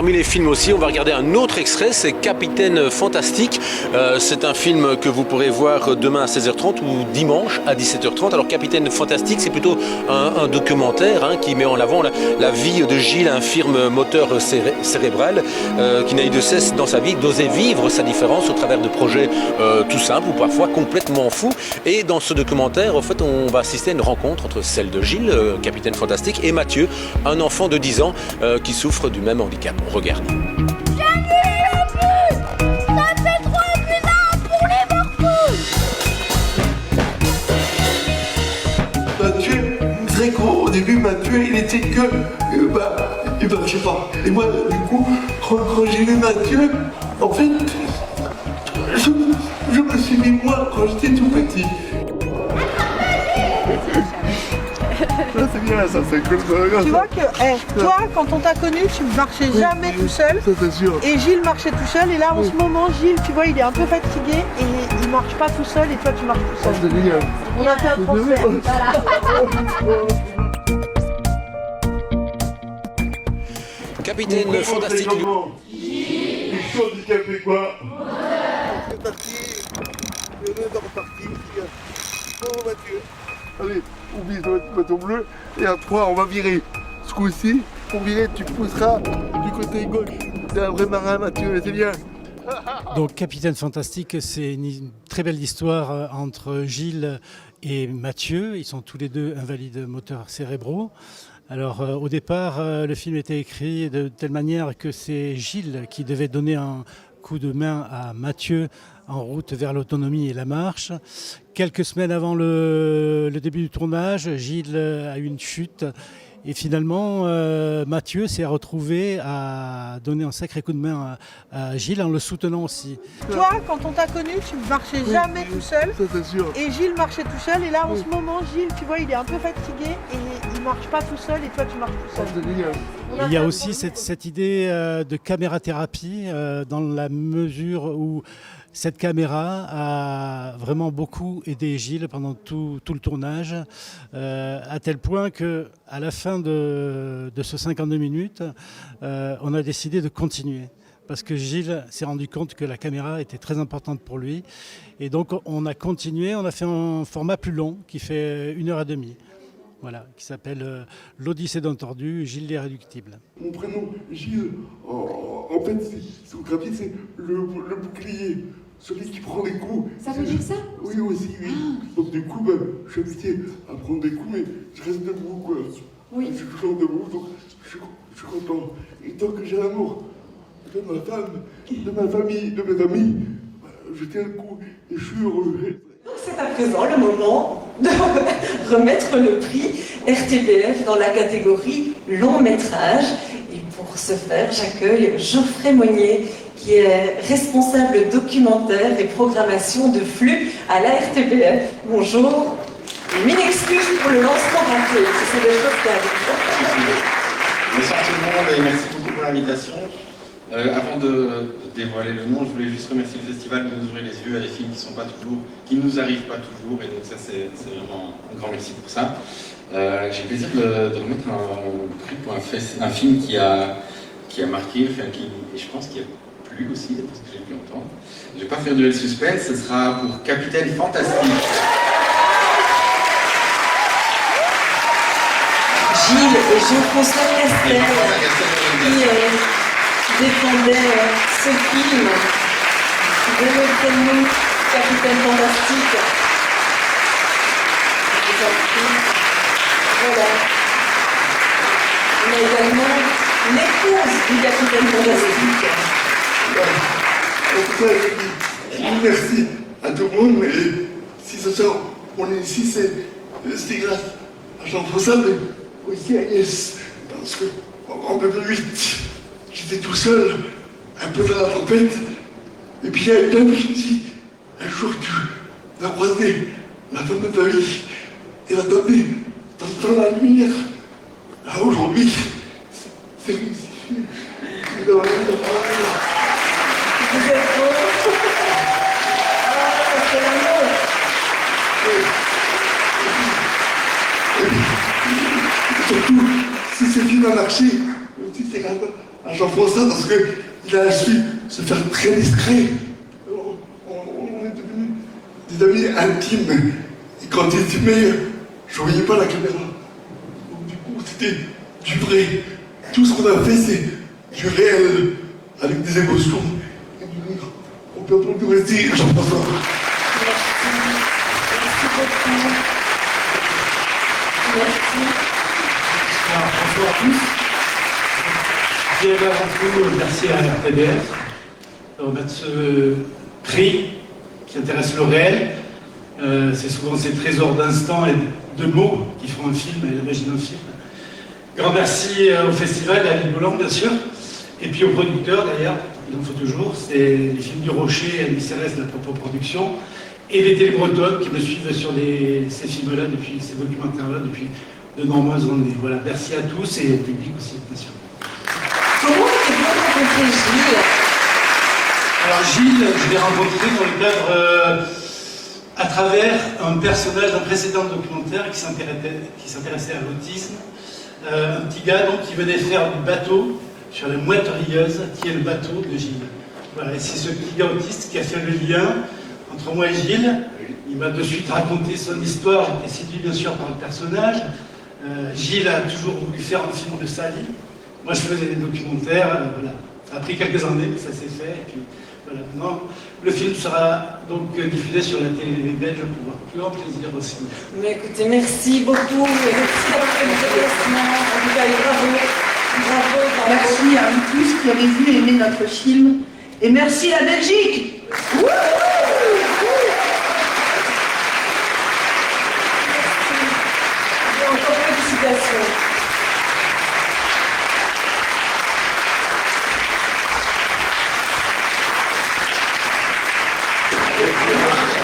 parmi les films aussi, on va regarder un autre extrait, c'est Capitaine Fantastique. C'est un film que vous pourrez voir demain à 16h30 ou dimanche à 17h30. Alors Capitaine Fantastique, c'est plutôt un documentaire qui met en avant la vie de Gilles, infirme moteur cérébral, qui n'a eu de cesse dans sa vie d'oser vivre sa différence au travers de projets tout simples ou parfois complètement fous. Et dans ce documentaire, en fait, on va assister à une rencontre entre celle de Gilles, Capitaine Fantastique, et Mathieu, un enfant de 10 ans qui souffre du même handicap. On regarde. Mathieu, très gros. Au début, Mathieu, il était que... il marchait pas. Et moi, du coup, quand j'ai vu Mathieu, en fait, je me suis mis moi quand j'étais tout petit. Ça c'est bien, ça c'est cool. Tu vois que, toi, quand on t'a connu, tu marchais jamais tout seul. Ça c'est sûr. Et Gilles marchait tout seul. Et là, en ce moment, Gilles, tu vois, il est un peu fatigué et il marche pas tout seul. Et toi, tu marches tout seul. C'est génial. On a fait un transfert. Capitaine Fantastique. Je suis handicapé quoi. C'est parti. Le nez est reparti. Bravo Mathieu. Allez, oublie le bâton bleu. Et à 3, on va virer. Ce coup-ci, pour virer, tu pousseras du côté gauche. C'est un vrai marin Mathieu, c'est bien. Donc Capitaine Fantastique, c'est une très belle histoire entre Gilles et Mathieu. Ils sont tous les deux invalides moteurs cérébraux. Alors au départ, le film était écrit de telle manière que c'est Gilles qui devait donner un coup de main à Mathieu en route vers l'autonomie et la marche. Quelques semaines avant le début du tournage, Gilles a eu une chute. Et finalement, Mathieu s'est retrouvé à donner un sacré coup de main à Gilles en le soutenant aussi. Toi, quand on t'a connu, tu marchais jamais tout seul. Ça c'est sûr. Et Gilles marchait tout seul. Et là, en ce moment, Gilles, tu vois, il est un peu fatigué et il marche pas tout seul. Et toi, tu marches tout seul. C'est génial. Il y a aussi cette idée de caméra-thérapie dans la mesure où cette caméra a vraiment beaucoup aidé Gilles pendant tout le tournage, à tel point qu'à la fin de ce 52 minutes, on a décidé de continuer. Parce que Gilles s'est rendu compte que la caméra était très importante pour lui. Et donc on a continué, on a fait un format plus long qui fait 1h30. Voilà, qui s'appelle L'Odyssée d'un tordu, Gilles l'Irréductible. Mon prénom, Gilles, en fait, son gravier, c'est le bouclier, celui qui prend des coups. Ça veut dire ça? Oui, aussi, oui. Donc du coup, je suis habitué à prendre des coups, mais je reste debout, quoi. Oui. Je suis toujours debout, donc je suis content. Et tant que j'ai l'amour de ma femme, de ma famille, de mes amis, je tiens le coup et je suis heureux. Donc c'est à présent le moment de remettre le prix RTBF dans la catégorie long métrage. Et pour ce faire, j'accueille Geoffrey Monnier, qui est responsable documentaire et programmation de flux à la RTBF. Bonjour. Et mille excuses pour le lancement raté, ce sont des choses qui arrivent. Bonsoir tout le monde et merci beaucoup pour l'invitation. Avant de dévoiler le nom, je voulais juste remercier le festival de nous ouvrir les yeux à des films qui ne nous arrivent pas toujours, et donc ça c'est vraiment un grand merci pour ça. J'ai le plaisir de remettre un prix pour un film qui a marqué, et je pense qu'il a plu aussi, parce que j'ai pu entendre. Je ne vais pas faire durer le suspense, ce sera pour Capitaine Fantastique. Gilles et Jean-François Castel qui défendaient ce film. Donnez-nous Capitaine Fantastique. Voilà. On a également l'épouse du Capitaine Fantastique. En tout cas, je dis merci à tout le monde, et si ce soir on est ici, c'est grâce à Jean-François, mais aussi à Agnès, parce qu'en 2008, j'étais tout seul, un peu dans la tempête, et puis il y a une dame qui me dit, un jour tu vas croiser la femme de ta vie, et va t'emmener dans la lumière. Alors aujourd'hui, c'est réussi. Vous êtes beau. Ah, c'est l'amour. Et surtout, si ce film a marché, si c'est grâce à Jean-François parce qu'il a su se faire très discret. On est devenus des amis intimes. Et quand il filmait, je ne voyais pas la caméra. Donc du coup, c'était du vrai. Tout ce qu'on a fait, c'est du réel, avec des émotions. Et du rire. On peut pas plus rester, Jean-François. Merci beaucoup. Merci. Bonjour à tous. Je voudrais avant tout remercier à RTBF de remettre ce prix qui intéresse le réel. C'est souvent ces trésors d'instants et de mots qui font un film et la magie d'un film. Grand merci au festival, à David Bolland bien sûr, et puis aux producteurs d'ailleurs, il en faut toujours, c'est les films du Rocher et Annie Céleste de la Propre Production, et les télébretonnes qui me suivent sur ces films-là, depuis ces documentaires-là, depuis de nombreuses années. Voilà, merci à tous et au public aussi, bien sûr. Comment avez-vous rencontré Gilles? Alors Gilles, je l'ai rencontré dans le cadre, à travers un personnage d'un précédent documentaire qui s'intéressait à l'autisme. Un petit gars donc, qui venait faire du bateau sur la Mouette Rieuse, qui est le bateau de Gilles. Voilà, et c'est ce petit gars autiste qui a fait le lien entre moi et Gilles. Il m'a de suite raconté son histoire, j'étais séduit bien sûr par le personnage. Gilles a toujours voulu faire un film de sa vie. Moi je faisais des documentaires, voilà. Ça a pris quelques années, mais ça s'est fait. Et puis, voilà. Maintenant, le film sera donc diffusé sur la télé belge pour un plus grand plaisir aussi. Mais écoutez, merci beaucoup. Merci d'avoir fait le déplacement. En tout cas, bravo. Bravo, bravo. Merci à vous tous qui avez vu et aimé notre film. Et merci à la Belgique. Et encore félicitations. Merci.